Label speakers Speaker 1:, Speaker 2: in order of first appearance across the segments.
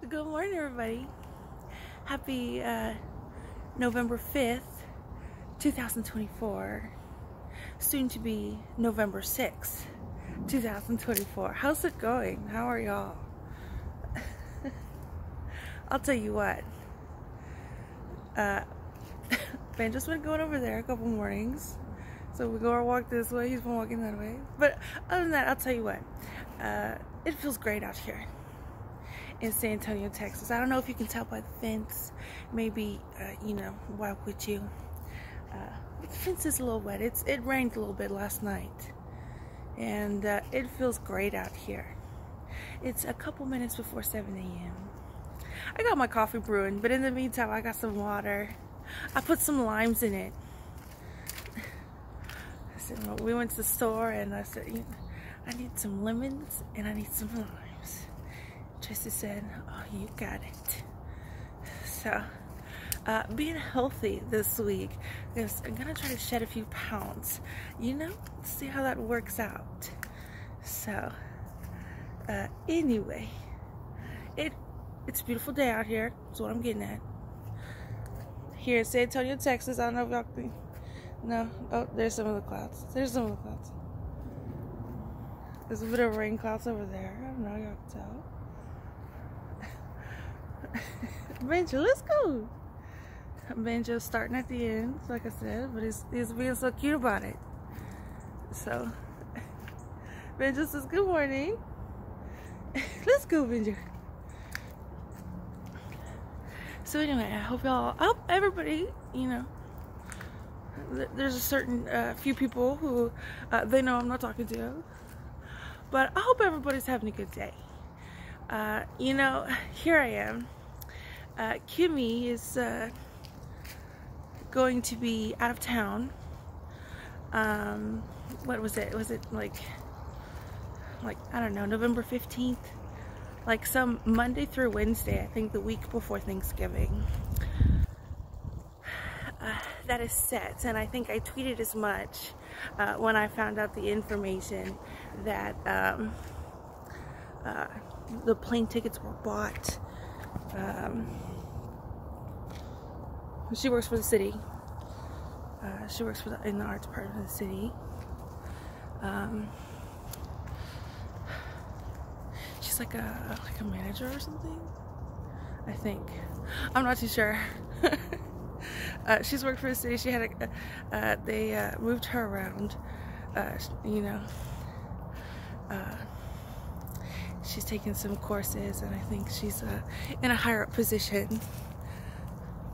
Speaker 1: Good morning, everybody. Happy November 5th, 2024. Soon to be November 6th, 2024. How's it going? How are y'all? I'll tell you what. Ben just been going over there a couple mornings. So we go or walk this way. He's been walking that way. But other than that, I'll tell you what. It feels great out here in San Antonio, Texas. I don't know if you can tell by the fence. Maybe, why would you? The fence is a little wet. It rained a little bit last night. And it feels great out here. It's a couple minutes before 7 a.m. I got my coffee brewing, but in the meantime, I got some water. I put some limes in it. We went to the store and I said, I need some lemons and I need some limes. Tracy said, oh, you got it. So, being healthy this week, because I'm going to try to shed a few pounds, see how that works out. So, anyway, it's a beautiful day out here, is what I'm getting at. Here in San Antonio, Texas, I don't know if y'all can, no, oh, there's some of the clouds. There's a bit of rain clouds over there. I don't know, y'all can tell. Benjo, let's go. Benjo's starting at the end, like I said, but he's being so cute about it. So, Benjo says, good morning. Let's go, Benjo. So anyway, I hope everybody, there's a certain few people who they know I'm not talking to, but I hope everybody's having a good day. Here I am. Kimmy is going to be out of town. What was it? Was it like I don't know, November 15th? Like some Monday through Wednesday, I think the week before Thanksgiving. That is set, and I think I tweeted as much when I found out the information that the plane tickets were bought. She works for the city. She works in the art department of the city. She's like a manager or something, I think. I'm not too sure. She's worked for the city. She had they moved her around. She's taken some courses, and I think she's in a higher up position.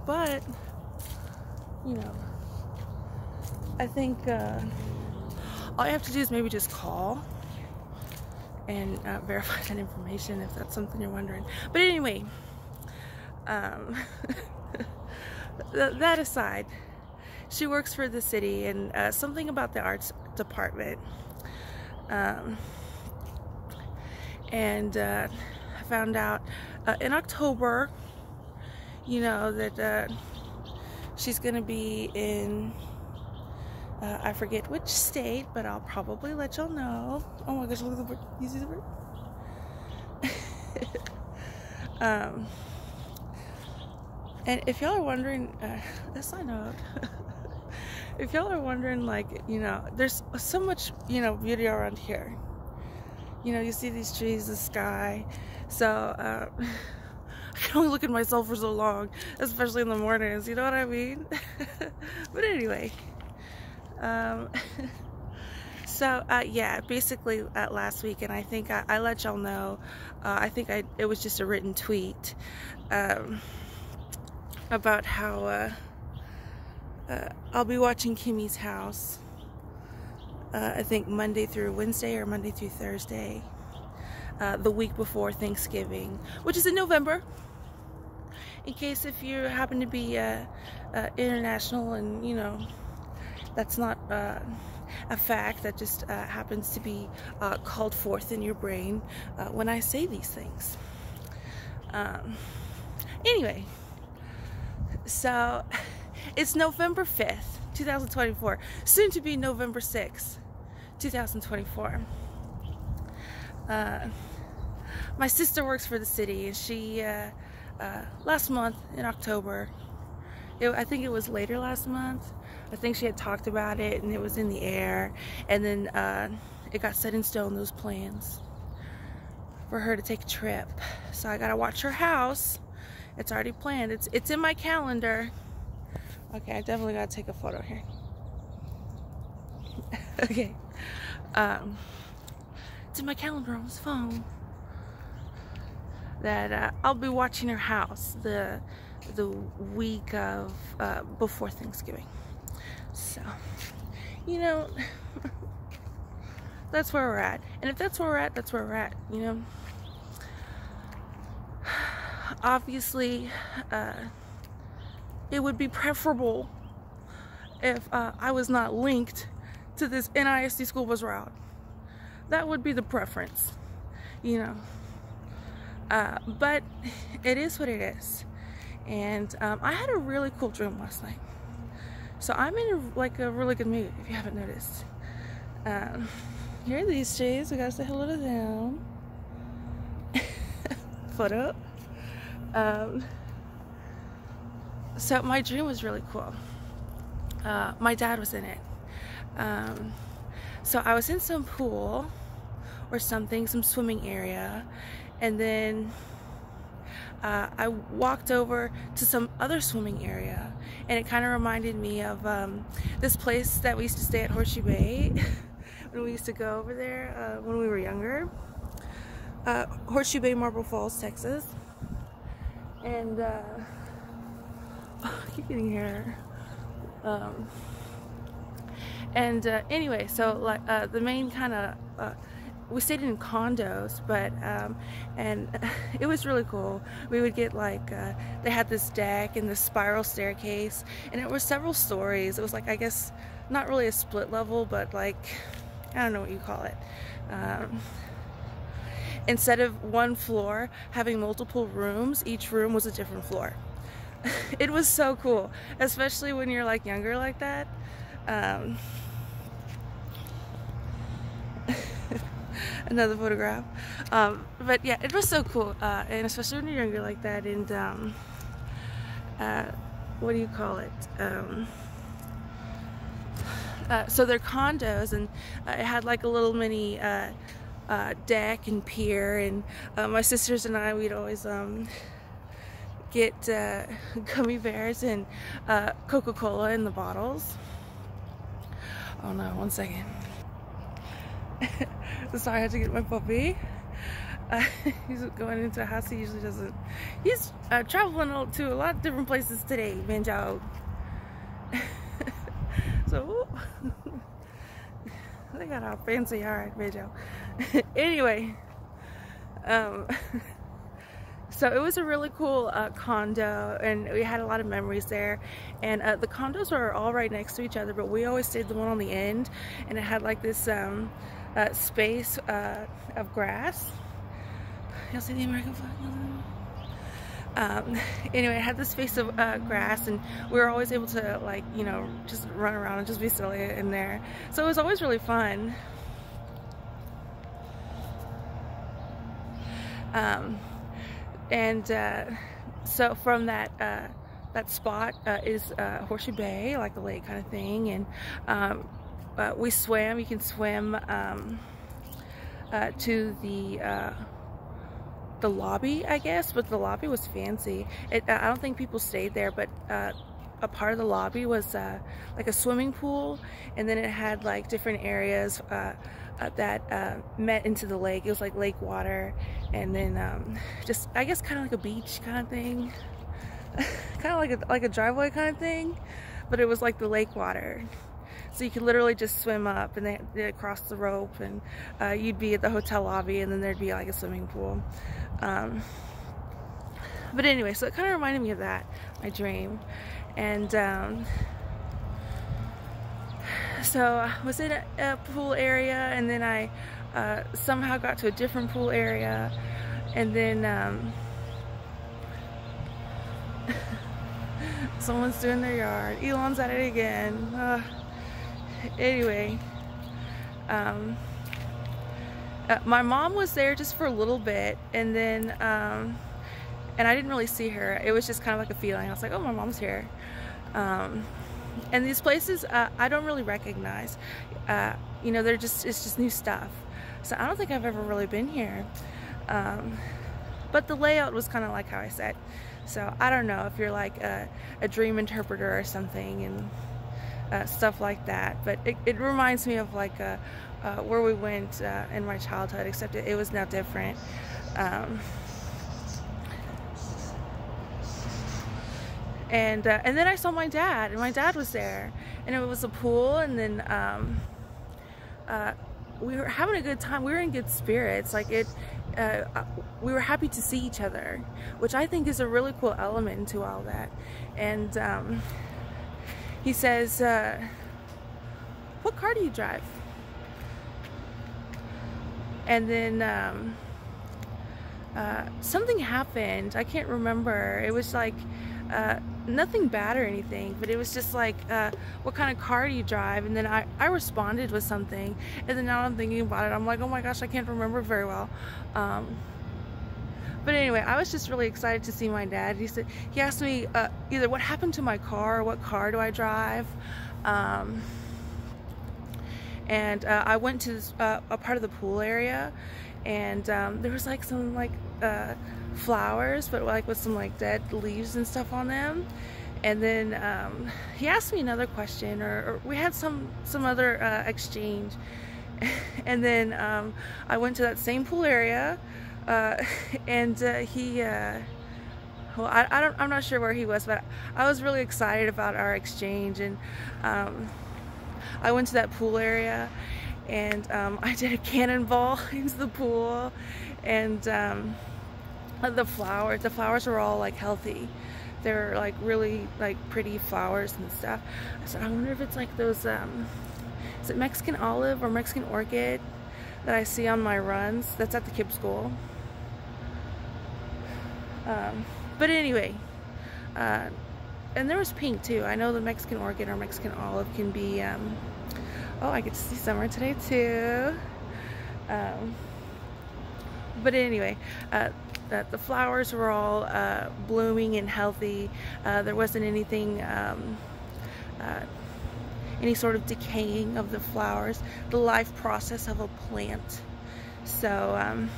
Speaker 1: But I think all you have to do is maybe just call and verify that information if that's something you're wondering. But anyway, that aside, she works for the city, and something about the arts department. And I found out in October, that she's going to be in, I forget which state, but I'll probably let y'all know. Oh my gosh, look at the bird. You see the bird? And if y'all are wondering, a side note, if y'all are wondering, there's so much, beauty around here. You see these trees, the sky. So, I can only look at myself for so long, especially in the mornings, you know what I mean? But anyway, so, yeah, basically last week, and I think I let y'all know, it was just a written tweet, about how I'll be watching Kimmy's house, I think Monday through Wednesday or Monday through Thursday, the week before Thanksgiving, which is in November. In case if you happen to be international and that's not a fact, that just happens to be called forth in your brain when I say these things. Anyway, so it's November 5th, 2024, soon to be November 6th, 2024. my sister works for the city, and she last month in October, I think it was later last month, I think she had talked about it and it was in the air, and then it got set in stone, those plans for her to take a trip. So I gotta watch her house. It's already planned. It's in my calendar. Okay, I definitely gotta take a photo here. Okay. It's in my calendar on this phone that I'll be watching her house the week of before Thanksgiving. So, you know, that's where we're at. And if that's where we're at, that's where we're at, you know. Obviously, it would be preferable if I was not linked to this NISD school bus route. That would be the preference, you know. But it is what it is. And I had a really cool dream last night. So I'm in a really good mood, if you haven't noticed. Here are these trees. We gotta say hello to them. Photo. So my dream was really cool. My dad was in it. So I was in some pool or something, some swimming area, and then I walked over to some other swimming area, and it kind of reminded me of this place that we used to stay at Horseshoe Bay when we used to go over there when we were younger. Horseshoe Bay, Marble Falls, Texas. And I keep getting hair. Anyway, so like the main kind of we stayed in condos, but and it was really cool. We would get like they had this deck and this spiral staircase, and it was several stories. It was like, I guess not really a split level, but like, I don't know what you call it. Instead of one floor having multiple rooms, each room was a different floor. It was so cool, especially when you're like younger like that. Another photograph. But yeah, it was so cool, and especially when you're younger like that. And what do you call it? So they're condos, and it had like a little mini deck and pier, and my sisters and I, we'd always get gummy bears and Coca-Cola in the bottles. Oh no, one second. Sorry, I had to get my puppy. He's going into a house he usually doesn't. He's traveling to a lot of different places today, Banjo. So, they got a fancy yard, Banjo. Anyway, so it was a really cool condo, and we had a lot of memories there. And the condos were all right next to each other, but we always stayed the one on the end, and it had like this space of grass. You'll see the American flag. Anyway, it had this space of grass, and we were always able to, like, you know, just run around and just be silly in there. So it was always really fun. So from that spot is Horseshoe Bay, like a lake kind of thing, and we swam. You can swim to the lobby, I guess, but the lobby was fancy. I don't think people stayed there, but a part of the lobby was like a swimming pool, and then it had like different areas that met into the lake. It was like lake water, and then just, I guess, kind of like a beach kind of thing, kind of like a driveway kind of thing, but it was like the lake water. So you could literally just swim up, and they'd cross the rope, and you'd be at the hotel lobby, and then there'd be like a swimming pool. But anyway, so it kind of reminded me of that, my dream. And so I was in a pool area, and then I somehow got to a different pool area, and then someone's doing their yard. Elon's at it again. Anyway, My mom was there just for a little bit, and then and I didn't really see her. It was just kind of like a feeling. I was like, oh, my mom's here. And these places I don't really recognize. You know, it's just new stuff. So I don't think I've ever really been here. But the layout was kind of like how I said. So I don't know if you're like a dream interpreter or something and stuff like that. But it reminds me of like where we went in my childhood, except it was now different. And then I saw my dad, and my dad was there, and it was a pool, and then we were having a good time. We were in good spirits. Like we were happy to see each other, which I think is a really cool element to all that. And he says, "What car do you drive?" And then something happened. I can't remember. It was like nothing bad or anything, but it was just like, what kind of car do you drive? And then I responded with something, and then now I'm thinking about it, I'm like, oh my gosh, I can't remember very well. But anyway, I was just really excited to see my dad. He asked me either what happened to my car or what car do I drive. And I went to this, a part of the pool area, and there was like some like flowers, but like with some like dead leaves and stuff on them. And then he asked me another question, or we had some other exchange. And then I went to that same pool area, and he well, I'm not sure where he was, but I was really excited about our exchange. And I went to that pool area, and I did a cannonball into the pool, and the flowers were all like healthy. They were like really like pretty flowers and stuff. I said, I wonder if it's like those is it Mexican olive or Mexican orchid that I see on my runs? That's at the Kipp School. But anyway, and there was pink too. I know the Mexican orchid or Mexican olive can be oh, I get to see summer today too. But anyway, the flowers were all blooming and healthy. There wasn't anything, any sort of decaying of the flowers, the life process of a plant. So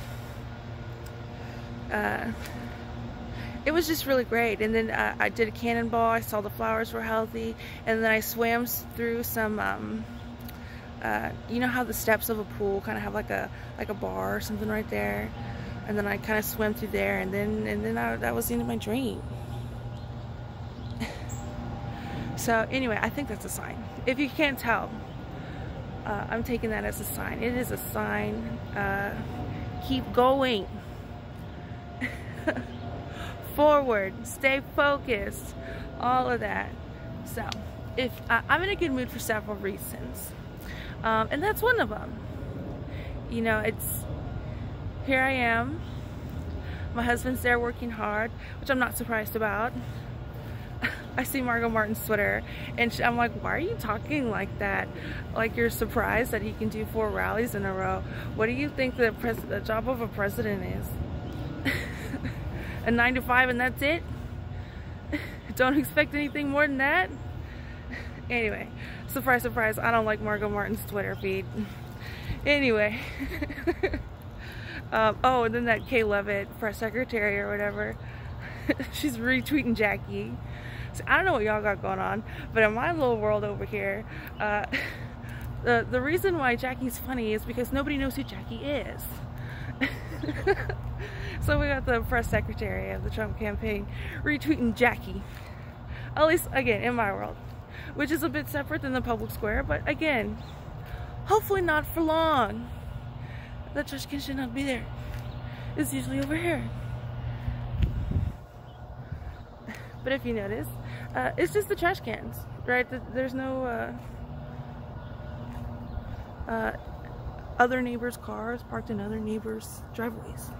Speaker 1: it was just really great. And then I did a cannonball. I saw the flowers were healthy, and then I swam through some you know how the steps of a pool kind of have like a bar or something right there, and then I kind of swam through there, and then that was the end of my dream. So anyway, I think that's a sign. If you can't tell, I'm taking that as a sign. It is a sign. Keep going. Forward, stay focused, all of that. So if I'm in a good mood for several reasons, and that's one of them. You know, it's here I am, my husband's there working hard, which I'm not surprised about. I see Margot Martin's Twitter, and I'm like, why are you talking like that? Like you're surprised that he can do 4 rallies in a row. What do you think the job of a president is? A 9 to 5 and that's it? Don't expect anything more than that? Anyway, surprise, surprise, I don't like Margot Martin's Twitter feed. Anyway. Oh, and then that Kay Levitt, press secretary or whatever, she's retweeting Jackie. So I don't know what y'all got going on, but in my little world over here, the reason why Jackie's funny is because nobody knows who Jackie is. So we got the press secretary of the Trump campaign retweeting Jackie. At least, again, in my world. Which is a bit separate than the public square, but again, hopefully not for long. The trash can should not be there. It's usually over here. But if you notice, it's just the trash cans, right? There's no other neighbors' cars parked in other neighbors' driveways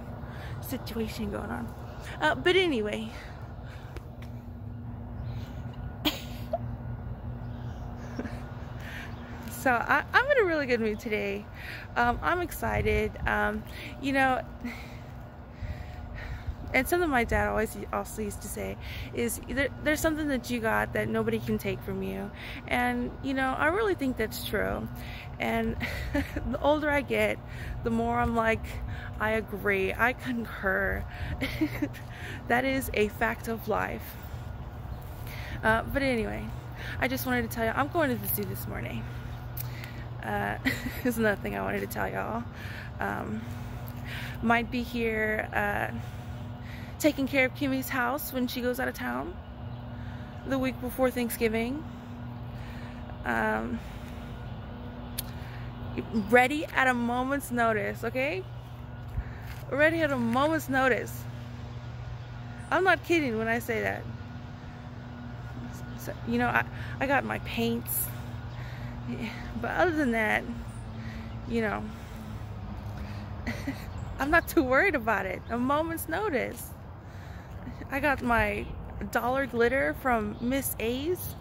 Speaker 1: situation going on. But anyway, So I'm in a really good mood today. I'm excited. You know, and something my dad also used to say is there's something that you got that nobody can take from you. And you know, I really think that's true. And the older I get, the more I'm like, I agree, I concur. That is a fact of life. But anyway, I just wanted to tell you I'm going to the zoo this morning. There's another thing I wanted to tell y'all. Might be here taking care of Kimmy's house when she goes out of town the week before Thanksgiving. Ready at a moment's notice, okay? Ready at a moment's notice. I'm not kidding when I say that. So, you know, I got my paints. But other than that, you know, I'm not too worried about it. A moment's notice. I got my dollar glitter from Miss A's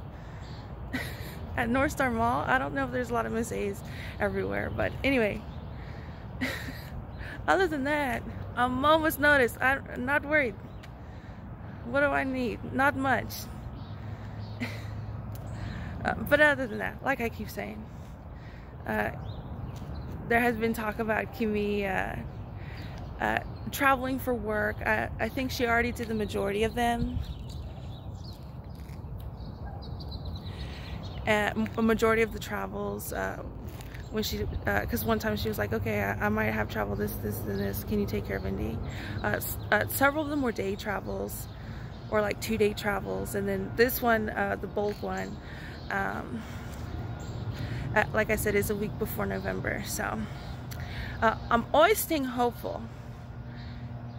Speaker 1: at North Star Mall. I don't know if there's a lot of Miss A's everywhere, but anyway. Other than that, a moment's notice. I'm not worried. What do I need? Not much. But other than that, like I keep saying, there has been talk about Kimmy traveling for work. I think she already did the majority of them. A majority of the travels, when she, because one time she was like, okay, I might have traveled this, and this. Can you take care of Indy? Several of them were day travels, or like 2-day travels, and then this one, the bulk one, like I said, is a week before November. So I'm always staying hopeful.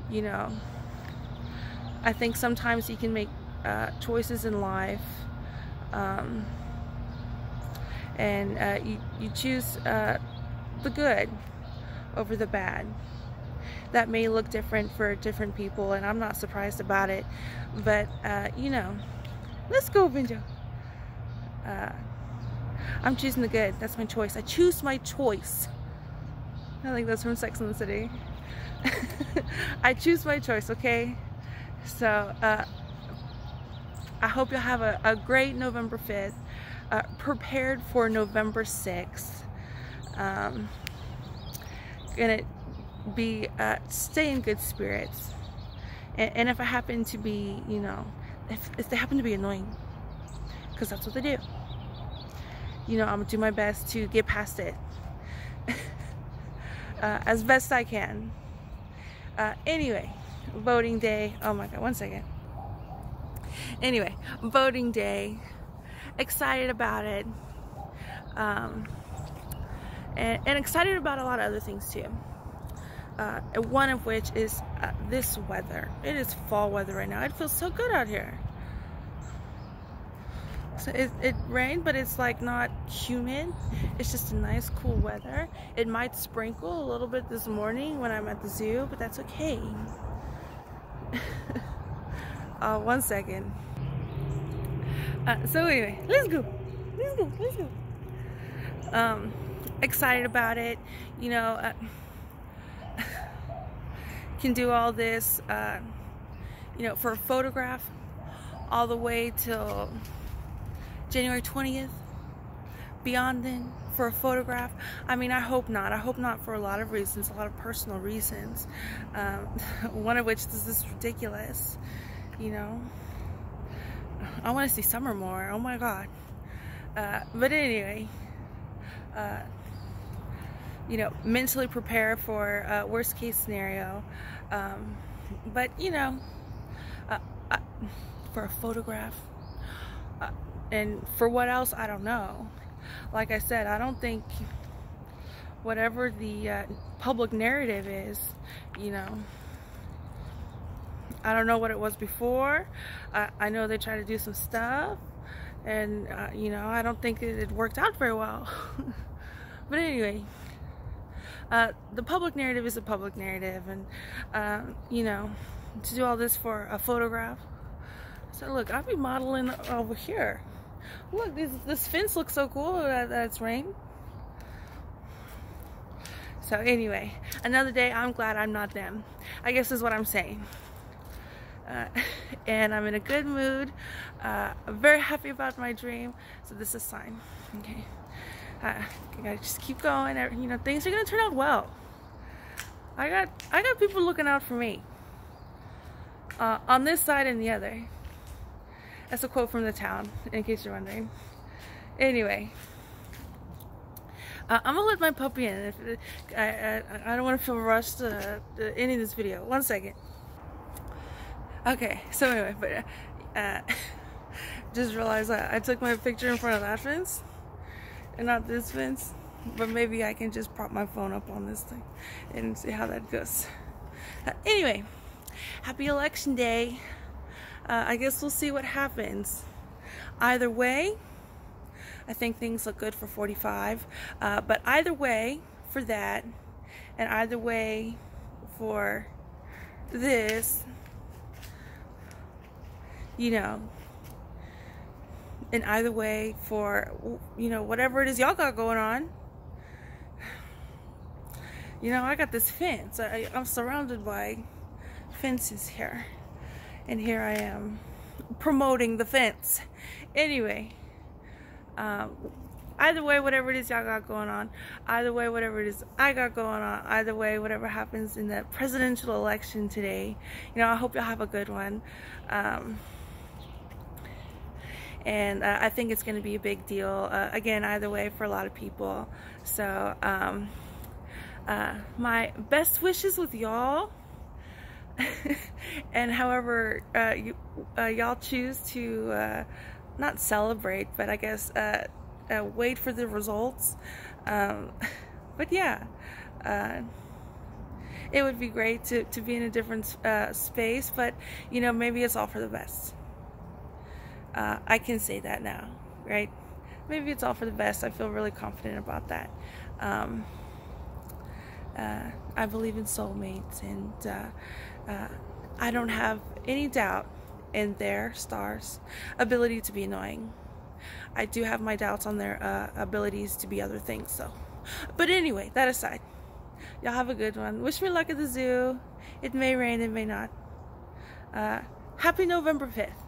Speaker 1: You know, I think sometimes you can make choices in life, and you choose the good over the bad. That may look different for different people, and I'm not surprised about it, but you know, let's go, Benjo. I'm choosing the good. That's my choice. I choose my choice. I think that's from Sex and the City. I choose my choice, okay? So I hope you'll have a great November 5th. Prepared for November 6th. Gonna be stay in good spirits. And if I happen to be, you know, if they happen to be annoying, because that's what they do, you know, I'm gonna do my best to get past it as best I can. Anyway, voting day. Oh my god, one second. Anyway, voting day. Excited about it. And excited about a lot of other things too. One of which is this weather. It is fall weather right now. It feels so good out here. So it rained, but it's like not humid. It's just a nice cool weather. It might sprinkle a little bit this morning when I'm at the zoo, but that's okay. One second. So anyway, let's go. Excited about it. You know, can do all this, you know, for a photograph all the way till January 20th. Beyond then, for a photograph. I mean, I hope not. I hope not, for a lot of reasons, a lot of personal reasons. One of which, this is ridiculous. You know, I want to see summer more. Oh my god. But anyway, you know, mentally prepare for worst case scenario. But you know, for a photograph, and for what else, I don't know. Like I said, I don't think whatever the public narrative is, you know, I don't know what it was before. I know they tried to do some stuff, and you know, I don't think it worked out very well. But anyway, the public narrative is a public narrative, and you know, to do all this for a photograph. So look, I'll be modeling over here. Look, this fence looks so cool that it's rain. So anyway, another day. I'm glad I'm not them, I guess is what I'm saying. And I'm in a good mood. I'm very happy about my dream, so this is a sign. Okay, I gotta just keep going. You know, things are gonna turn out well. I got people looking out for me, on this side and the other. That's a quote from The Town, in case you're wondering. Anyway, I'm gonna let my puppy in. I don't want to feel rushed to ending this video. 1 second. Okay, so anyway, but just realized I took my picture in front of that fence and not this fence. But maybe I can just prop my phone up on this thing and see how that goes. Anyway, happy election day. I guess we'll see what happens. Either way, I think things look good for 45. But either way for that, and either way for this, you know, and either way for, you know, whatever it is y'all got going on. You know, I got this fence. I'm surrounded by fences here. And here I am promoting the fence. Anyway, either way, whatever it is y'all got going on, either way, whatever it is I got going on, either way, whatever happens in the presidential election today, you know, I hope y'all have a good one. And I think it's going to be a big deal, again, either way for a lot of people. So my best wishes with y'all. And however y'all choose to not celebrate, but I guess wait for the results. But yeah, it would be great to be in a different space, but you know, maybe it's all for the best. I can say that now, right? Maybe it's all for the best. I feel really confident about that. I believe in soulmates, and I don't have any doubt in their stars' ability to be annoying. I do have my doubts on their abilities to be other things, so. But anyway, that aside, y'all have a good one. Wish me luck at the zoo. It may rain, it may not. Happy November 5th.